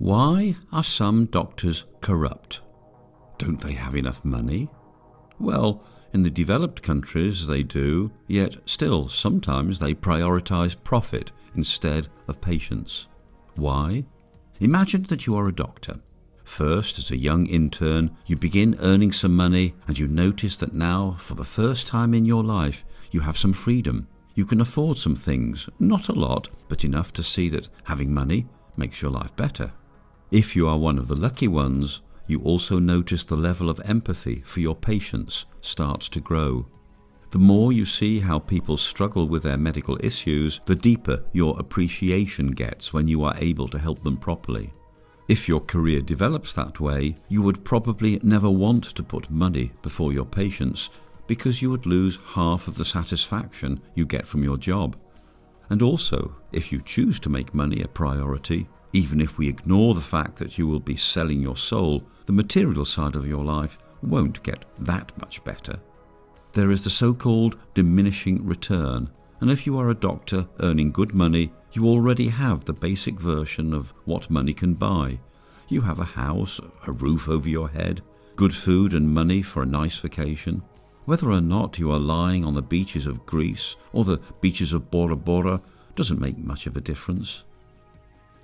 Why are some doctors corrupt? Don't they have enough money? Well, in the developed countries they do, yet still sometimes they prioritize profit instead of patients. Why? Imagine that you are a doctor. First, as a young intern, you begin earning some money and you notice that now, for the first time in your life, you have some freedom. You can afford some things, not a lot, but enough to see that having money makes your life better. If you are one of the lucky ones, you also notice the level of empathy for your patients starts to grow. The more you see how people struggle with their medical issues, the deeper your appreciation gets when you are able to help them properly. If your career develops that way, you would probably never want to put money before your patients because you would lose half of the satisfaction you get from your job. And also, if you choose to make money a priority, even if we ignore the fact that you will be selling your soul, the material side of your life won't get that much better. There is the so-called diminishing return, and if you are a doctor earning good money, you already have the basic version of what money can buy. You have a house, a roof over your head, good food and money for a nice vacation. Whether or not you are lying on the beaches of Greece or the beaches of Bora Bora doesn't make much of a difference.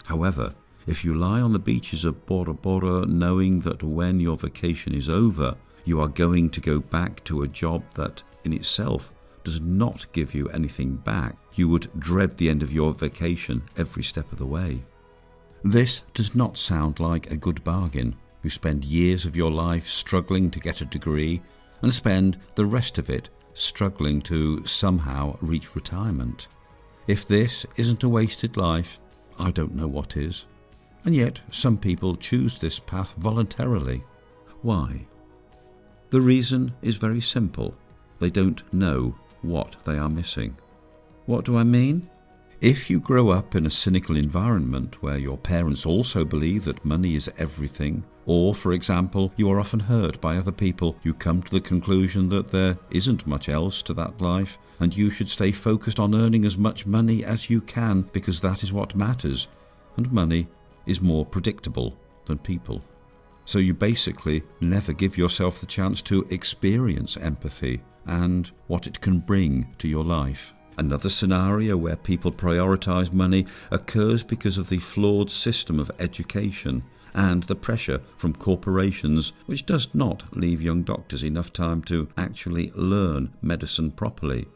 However, if you lie on the beaches of Bora Bora knowing that when your vacation is over, you are going to go back to a job that in itself does not give you anything back, you would dread the end of your vacation every step of the way. This does not sound like a good bargain. You spend years of your life struggling to get a degree and spend the rest of it struggling to somehow reach retirement. If this isn't a wasted life, I don't know what is. And yet some people choose this path voluntarily. Why? The reason is very simple. They don't know what they are missing. What do I mean? If you grow up in a cynical environment where your parents also believe that money is everything, or, for example, you are often hurt by other people, you come to the conclusion that there isn't much else to that life, and you should stay focused on earning as much money as you can because that is what matters, and money is more predictable than people. So you basically never give yourself the chance to experience empathy and what it can bring to your life. Another scenario where people prioritize money occurs because of the flawed system of education and the pressure from corporations, which does not leave young doctors enough time to actually learn medicine properly.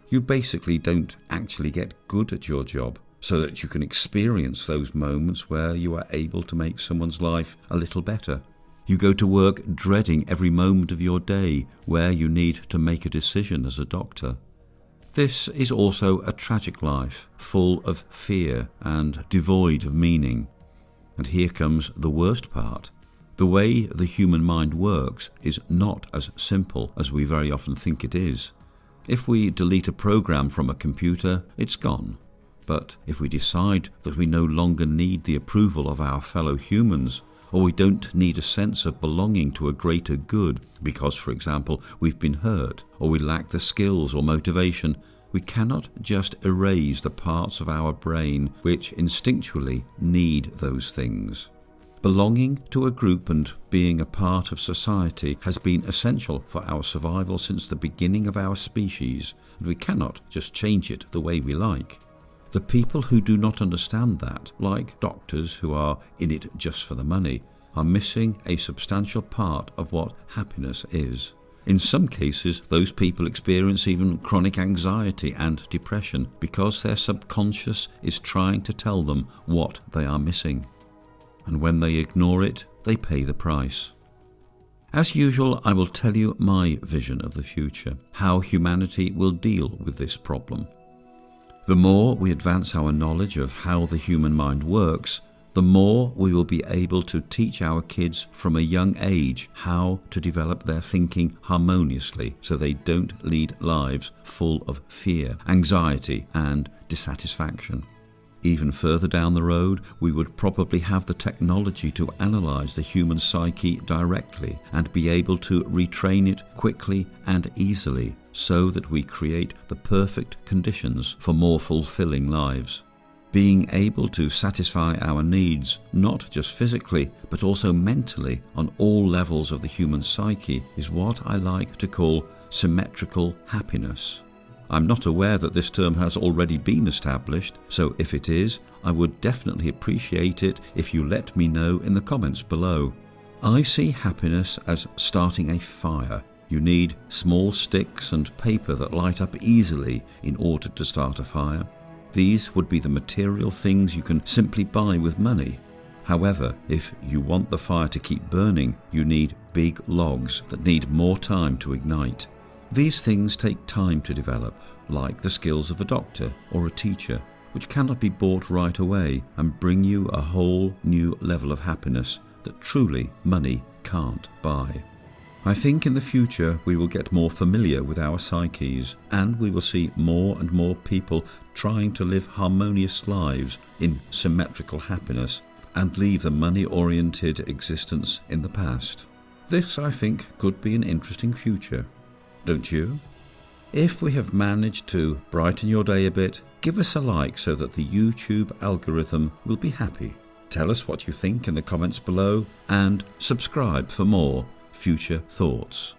You basically don't actually get good at your job so that you can experience those moments where you are able to make someone's life a little better. You go to work dreading every moment of your day where you need to make a decision as a doctor. This is also a tragic life, full of fear and devoid of meaning. And here comes the worst part. The way the human mind works is not as simple as we very often think it is. If we delete a program from a computer, it's gone. But if we decide that we no longer need the approval of our fellow humans, or we don't need a sense of belonging to a greater good because, for example, we've been hurt, or we lack the skills or motivation, we cannot just erase the parts of our brain which instinctually need those things. Belonging to a group and being a part of society has been essential for our survival since the beginning of our species, and we cannot just change it the way we like. The people who do not understand that, like doctors who are in it just for the money, are missing a substantial part of what happiness is. In some cases, those people experience even chronic anxiety and depression because their subconscious is trying to tell them what they are missing. And when they ignore it, they pay the price. As usual, I will tell you my vision of the future, how humanity will deal with this problem. The more we advance our knowledge of how the human mind works, the more we will be able to teach our kids from a young age how to develop their thinking harmoniously so they don't lead lives full of fear, anxiety, and dissatisfaction. Even further down the road, we would probably have the technology to analyze the human psyche directly and be able to retrain it quickly and easily so that we create the perfect conditions for more fulfilling lives. Being able to satisfy our needs, not just physically, but also mentally on all levels of the human psyche, is what I like to call symmetrical happiness. I'm not aware that this term has already been established, so if it is, I would definitely appreciate it if you let me know in the comments below. I see happiness as starting a fire. You need small sticks and paper that light up easily in order to start a fire. These would be the material things you can simply buy with money. However, if you want the fire to keep burning, you need big logs that need more time to ignite. These things take time to develop, like the skills of a doctor or a teacher, which cannot be bought right away and bring you a whole new level of happiness that truly money can't buy. I think in the future we will get more familiar with our psyches, and we will see more and more people trying to live harmonious lives in symmetrical happiness and leave the money-oriented existence in the past. This, I think, could be an interesting future. Don't you? If we have managed to brighten your day a bit, give us a like so that the YouTube algorithm will be happy. Tell us what you think in the comments below and subscribe for more future thoughts.